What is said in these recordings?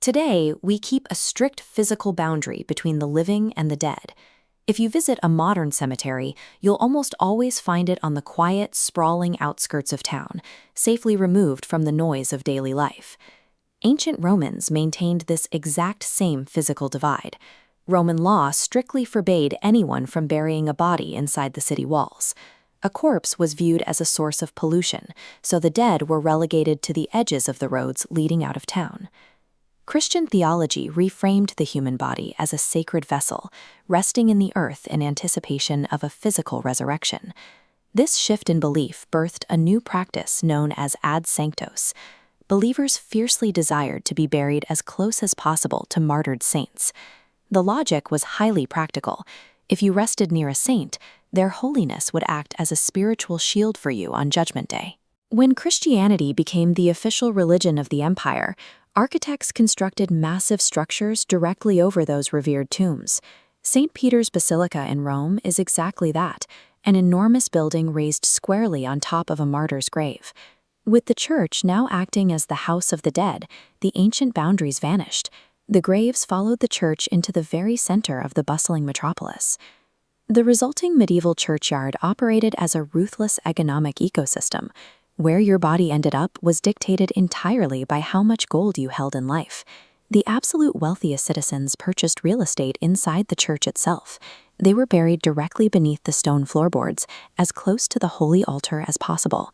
Today, we keep a strict physical boundary between the living and the dead. If you visit a modern cemetery, you'll almost always find it on the quiet, sprawling outskirts of town, safely removed from the noise of daily life. Ancient Romans maintained this exact same physical divide. Roman law strictly forbade anyone from burying a body inside the city walls. A corpse was viewed as a source of pollution, so the dead were relegated to the edges of the roads leading out of town. Christian theology reframed the human body as a sacred vessel, resting in the earth in anticipation of a physical resurrection. This shift in belief birthed a new practice known as ad sanctos. Believers fiercely desired to be buried as close as possible to martyred saints. The logic was highly practical. If you rested near a saint, their holiness would act as a spiritual shield for you on Judgment Day. When Christianity became the official religion of the empire, architects constructed massive structures directly over those revered tombs. St. Peter's Basilica in Rome is exactly that, an enormous building raised squarely on top of a martyr's grave. With the church now acting as the house of the dead, the ancient boundaries vanished. The graves followed the church into the very center of the bustling metropolis. The resulting medieval churchyard operated as a ruthless economic ecosystem. Where your body ended up was dictated entirely by how much gold you held in life. The absolute wealthiest citizens purchased real estate inside the church itself. They were buried directly beneath the stone floorboards, as close to the holy altar as possible.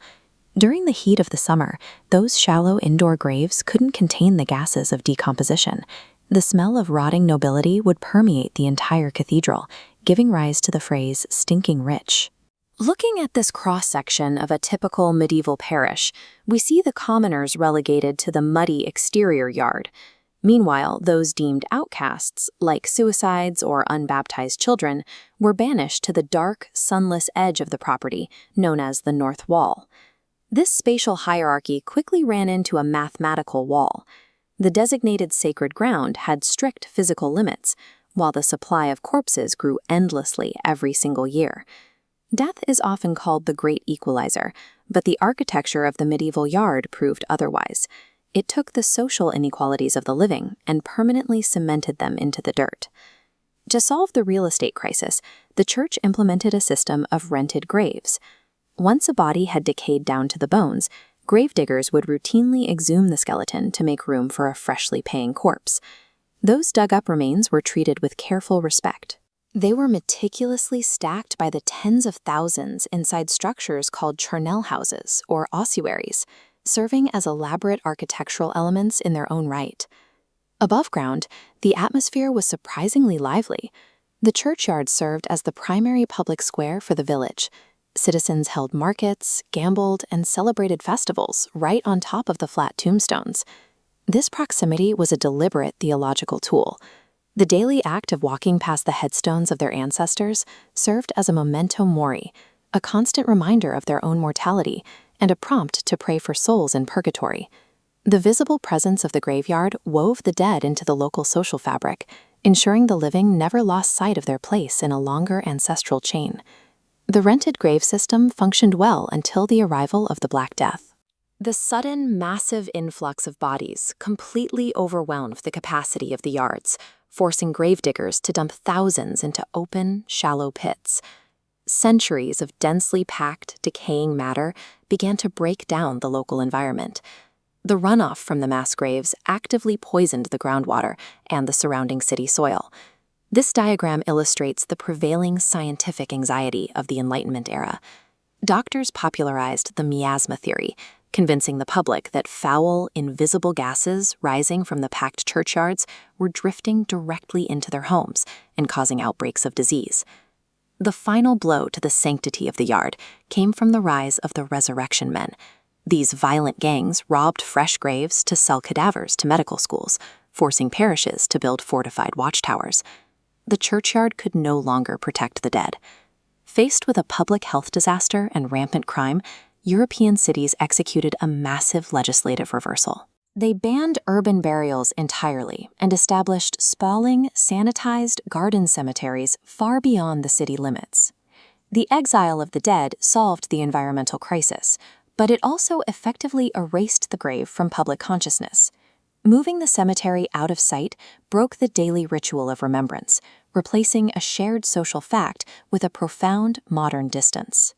During the heat of the summer, those shallow indoor graves couldn't contain the gases of decomposition. The smell of rotting nobility would permeate the entire cathedral, giving rise to the phrase stinking rich. Looking at this cross-section of a typical medieval parish, we see the commoners relegated to the muddy exterior yard. Meanwhile, those deemed outcasts, like suicides or unbaptized children, were banished to the dark, sunless edge of the property, known as the north wall. This spatial hierarchy quickly ran into a mathematical wall. The designated sacred ground had strict physical limits, while the supply of corpses grew endlessly every single year. Death is often called the great equalizer, but the architecture of the medieval yard proved otherwise. It took the social inequalities of the living and permanently cemented them into the dirt. To solve the real estate crisis, the church implemented a system of rented graves. Once a body had decayed down to the bones, gravediggers would routinely exhume the skeleton to make room for a freshly paying corpse. Those dug-up remains were treated with careful respect. They were meticulously stacked by the tens of thousands inside structures called charnel houses, or ossuaries, serving as elaborate architectural elements in their own right. Above ground, the atmosphere was surprisingly lively. The churchyard served as the primary public square for the village. Citizens held markets, gambled, and celebrated festivals right on top of the flat tombstones. This proximity was a deliberate theological tool. The daily act of walking past the headstones of their ancestors served as a memento mori, a constant reminder of their own mortality, and a prompt to pray for souls in purgatory. The visible presence of the graveyard wove the dead into the local social fabric, ensuring the living never lost sight of their place in a longer ancestral chain. The rented grave system functioned well until the arrival of the Black Death. The sudden, massive influx of bodies completely overwhelmed the capacity of the yards, forcing gravediggers to dump thousands into open, shallow pits. Centuries of densely packed, decaying matter began to break down the local environment. The runoff from the mass graves actively poisoned the groundwater and the surrounding city soil. This diagram illustrates the prevailing scientific anxiety of the Enlightenment era. Doctors popularized the miasma theory, convincing the public that foul, invisible gases rising from the packed churchyards were drifting directly into their homes and causing outbreaks of disease. The final blow to the sanctity of the yard came from the rise of the resurrection men. These violent gangs robbed fresh graves to sell cadavers to medical schools, forcing parishes to build fortified watchtowers. The churchyard could no longer protect the dead. Faced with a public health disaster and rampant crime, European cities executed a massive legislative reversal. They banned urban burials entirely and established sprawling, sanitized garden cemeteries far beyond the city limits. The exile of the dead solved the environmental crisis, but it also effectively erased the grave from public consciousness. Moving the cemetery out of sight broke the daily ritual of remembrance, replacing a shared social fact with a profound modern distance.